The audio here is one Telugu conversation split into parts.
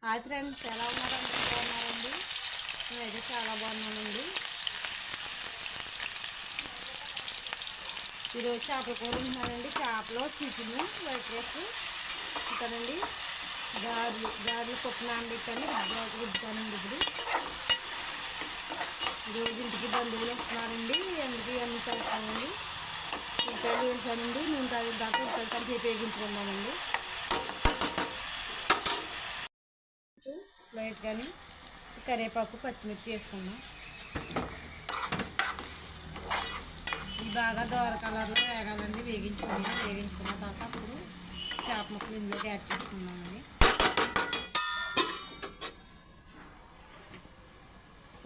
హాయ్ ఫ్రెండ్స్, ఎలా ఉన్నారండి? బాగున్నారండి? నేనైతే చాలా బాగున్నానండి. ఈరోజు చేపల కూర ఉంటున్నానండి. చేపలో చికెన్, వైట్ రైస్ ఉంటానండి. గారెలు పప్పు నానబెట్టాను, రుద్దుతానండి. ఈరోజు ఇంటికి బంధువులు వస్తున్నారండి. ఎందుకు ఇవన్నీ కలుపుతానండి. ఉల్లిపాయలు వేసానండి. నూనె తాగిన దాకా ఉల్లిపాయలు కలిపి వేగించుకున్నానండి. లైట్ కానీ కరివేపాకు, పచ్చిమిర్చి వేసుకున్నాం. ఇది బాగా దోర కలర్లో వేగాలండి. వేగించుకున్న తర్వాత అప్పుడు చేప ముక్కలు ఇందులోకి యాడ్ చేసుకున్నామండి.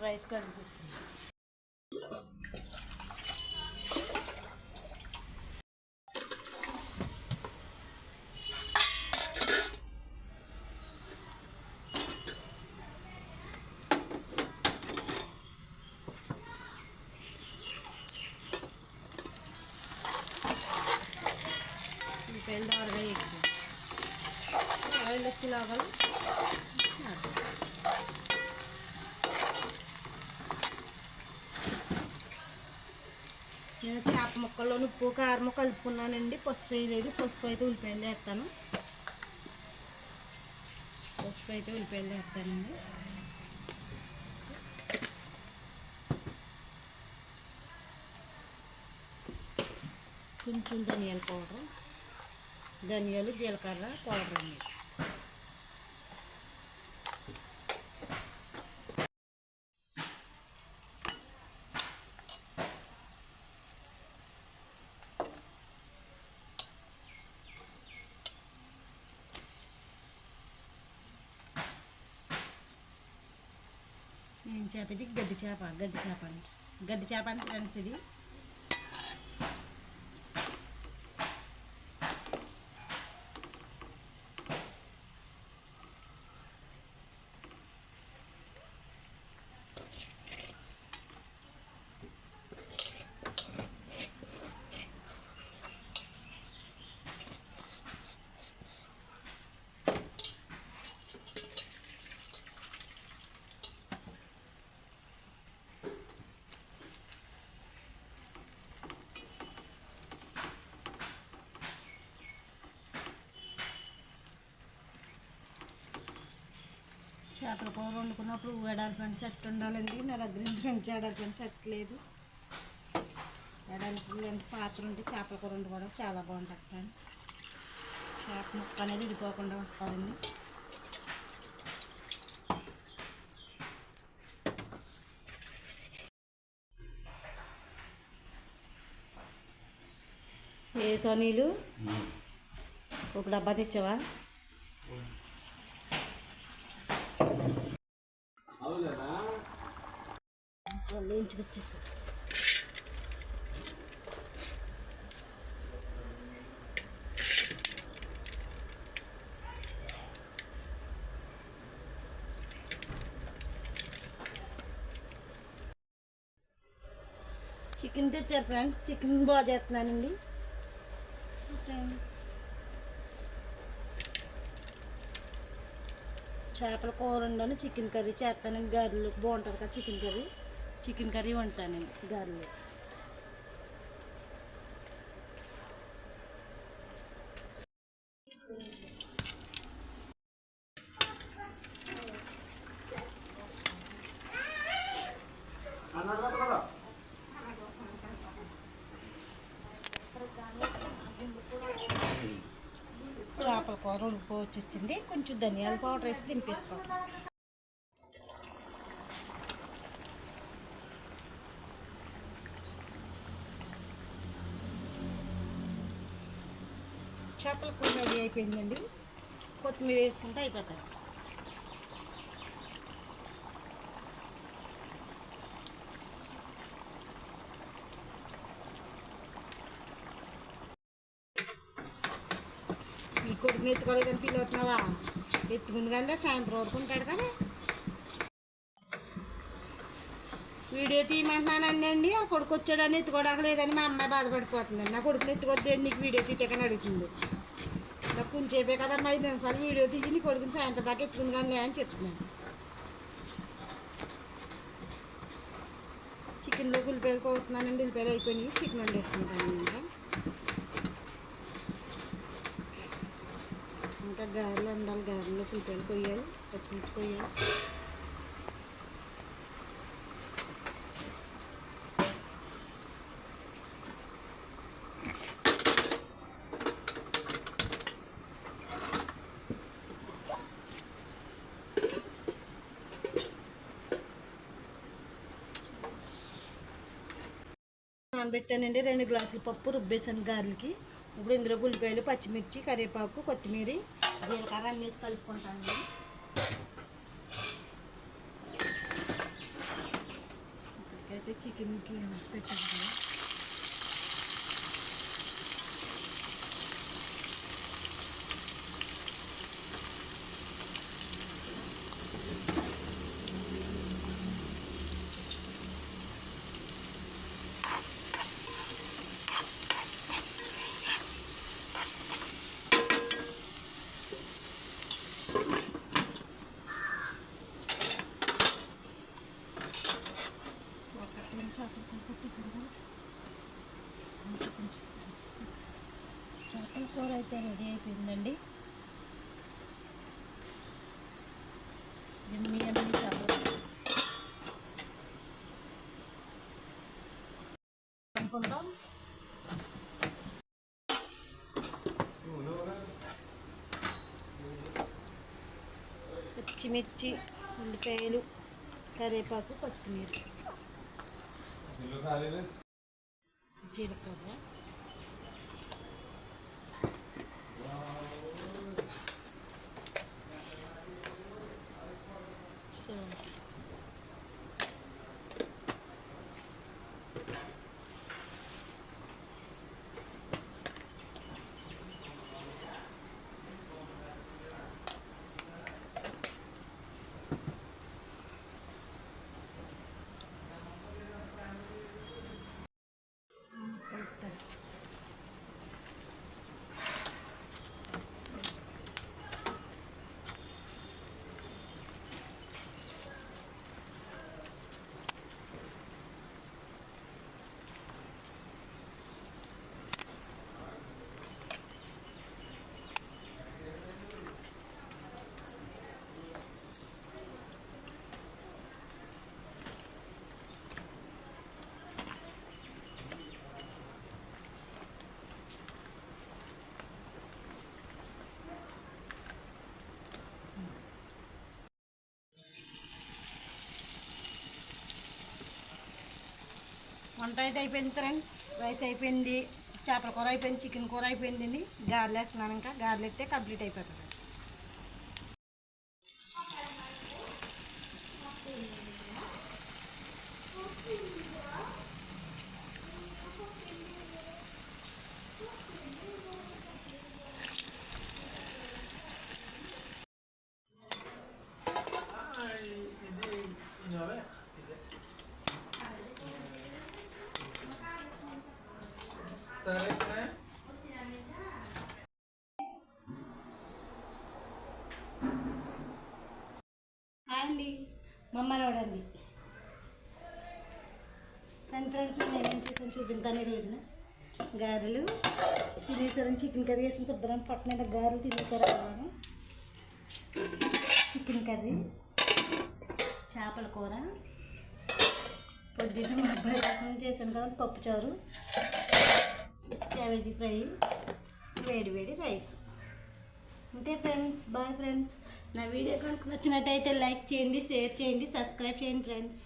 రైస్ కడుగుతుంది. ఉల్లిపాయలు దోరగా ఎక్కువ ఆయిల్ వచ్చేలాగా నేను చేప ముక్కల్లో ఉప్పు కారం కలుపుకున్నానండి. పసుపు వేయలేదు. పసుపు అయితే ఉల్లిపాయలు వేస్తాను. కొంచెం ధనియాల పౌడర్, ధనియాలు, జీలకర్ర పౌడర్ అండి. నేను చేప ఇది గడ్డి చేప అండి ఫ్రెండ్స్. ఇది చేపల కూర వండుకున్నప్పుడు ఎడాల్పండి చెట్టు ఉండాలండి. నా దగ్గర ఫ్రెండ్స్ ఎడాల్పండి చెట్టు లేదు. ఎడాల్పండి పాత్ర ఉంటే చేపల కూర వండుకోవడం చాలా బాగుంటుంది ఫ్రెండ్స్. చేప ముక్క అనేది విడిపోకుండా వస్తుందండి. ఏ సోనీలు ఒక డబ్బా తెచ్చావా? వచ్చేసి చికెన్ తెచ్చారు ఫ్రెండ్స్. చికెన్ బాగా చేస్తున్నానండి ఫ్రెండ్స్. చేపల కూర వండాను, చికెన్ కర్రీ చేస్తానండి. గారెలు బాగుంటుంది కదా చికెన్ కర్రీ వండుతానండి. గారెలు చేపల కూర ఉడిపోవచ్చు వచ్చింది. కొంచెం ధనియాల పౌడర్ వేసి దింపేసుకోవడం. చేపల కూర రెడీ అయిపోయిందండి. కొత్తిమీర వేసుకుంటే అయిపోతుంది. ఈ కొడుకుని ఎత్తుకోలేదని ఫీల్ అవుతున్నావా? ఎత్తుకుంది కానీ సాయంత్రం వరకు ఉంటాడు కదా. వీడియో తీయమంటున్నానండి అండి. ఆ కొడుకు వచ్చాడని ఎత్తుకోవడానికి లేదని మా అమ్మాయి బాధపడిపోతుందండి. నా కొడుకుని ఎత్తుకొద్దండి నీకు వీడియో తీయకని అడుగుతుంది. ఇలా కొంచెంసేపే కదమ్మా 5 నిమిషాలు వీడియో తీసి నీ కొడుకుని సాయంత్రం దాకా ఎత్తుకుని కానీ అని చెప్తున్నాను. చికెన్లో ఉల్లిపాయలు కోరుతున్నానండి. ఉల్లిపాయలు అయిపోయినాయి. చికెన్ వండేసుకుంటాను. ఇంకా గారెలు వండాలి. గారెలో ఉల్లిపాయలు కొయ్యాలి, పచ్చిమిర్చి కొయ్యాలి. నానబెట్టానండి. 2 గ్లాసుల పప్పు రుబ్బేసాను గారెలకి. ఇప్పుడు ఇందులో ఉల్లిపాయలు, పచ్చిమిర్చి, కరివేపాకు, కొత్తిమీర, జీలకర్ర అన్నీ వేసి కలుపుకుంటానండి. ఇప్పటికైతే చికెన్కి పెట్టాను కదా. చేపల కూర అయితే రెడీ అయిపోయిందండి. ఎమ్మి చేపలు అనుకుంటాం. పచ్చిమిర్చి, ఉల్లిపాయలు, కరివేపాకు, కొత్తిమీర, జీలకర్ర, వంట అయితే అయిపోయింది ఫ్రెండ్స్. రైస్ అయిపోయింది, చేపల కూర అయిపోయింది, చికెన్ కూర అయిపోయిందండి. గారెలు వేస్తున్నాను. ఇంకా గారెలు అయితే కంప్లీట్ అయిపోతుంది. అండి మమ్మల్ని ఫ్రెండ్స్ నేను ఏం చేసాను చూపిస్తాను. ఈ రోజున గారెలు తినేసారని చికెన్ కర్రీ వేసిన శుభ్రం పట్టిన గారెలు తినేసారు. అలాగే చికెన్ కర్రీ, చేపల కూర, పొద్దున్న మా అబ్బాయి రసం చేశాను కదా పప్పుచారు, క్యాబేజీ ఫ్రై, వేడి వేడి రైస్. అంతే ఫ్రెండ్స్. Bye friends. నా వీడియో కనుక నచ్చినట్టయితే లైక్ చేయండి, షేర్ చేయండి, సబ్స్క్రైబ్ చేయండి ఫ్రెండ్స్.